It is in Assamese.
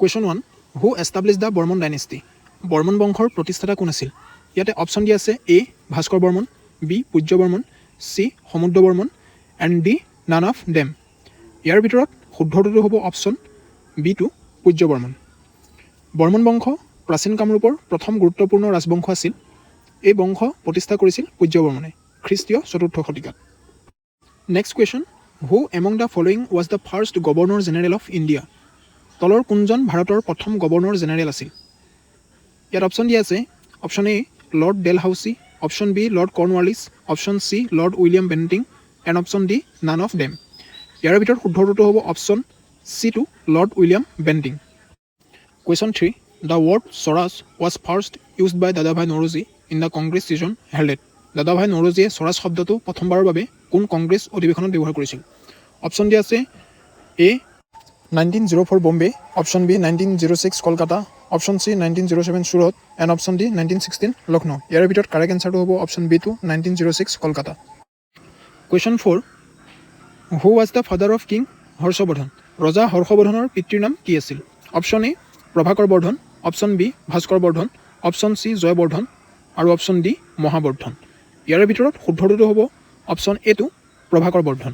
question 1 who establish the Barman dynasty Barman বংশৰ প্ৰতিষ্ঠাতা কোন আছিল ইয়াতে অপশ্যন দিয়া আছে এ ভাস্কৰ বৰ্মন বি পূজ্য Barman C Samudra Barman and D none of them ইয়াৰ ভিতৰত শুদ্ধটোতো হ'ব অপশ্যন বি টু পূজ্য বৰ্মন বৰ্মন বংশ প্ৰাচীন কামৰূপৰ প্ৰথম গুৰুত্বপূৰ্ণ ৰাজবংশ আছিল এই বংশ প্ৰতিষ্ঠা কৰিছিল পূজ্য বৰ্মনে খ্ৰীষ্টীয় ৪ৰ্থ শতিকাত next question who among the following was the first governor general of India তলৰ কোনজন ভাৰতৰ প্ৰথম গভৰ্ণৰ জেনেৰেল আছিল ইয়াত অপশ্যন দিয়া আছে option A Lord Dalhousie option B Lord Cornwallis option C Lord William Bentinck and option D none of them ইয়াৰ ভিতৰত শুদ্ধটোতো হ'ব option C to Lord William Bentinck question 3 the word swaraj was first used by Dadabhai Naoroji in the Congress session headed Dadabhai নৌৰোজীয়ে স্বৰাজ শব্দটো প্ৰথমবাৰৰ বাবে কোন কংগ্ৰেছ অধিৱেশনত ব্যৱহাৰ কৰিছিল অপশ্যন দিয়া আছে A 1904 Bombay option B 1906 Kolkata option C 1907 Surat and option D 1916 Lucknow ইয়াৰ ভিতৰত কাৰেক্ট এনচাৰটো হ'ব option B to 1906 Kolkata question 4 who was the father of king Harshavardhan ৰজা হৰ্ষবৰ্ধনৰ পিতৃৰ নাম কি আছিল option A Prabhakar Vardhan option B Bhaskar Vardhan option C Jayavardhan আৰু অপশ্যন ডি মহাবৰ্ধন ইয়াৰ ভিতৰত শুদ্ধটোতো হ'ব option A to Prabhakar Vardhan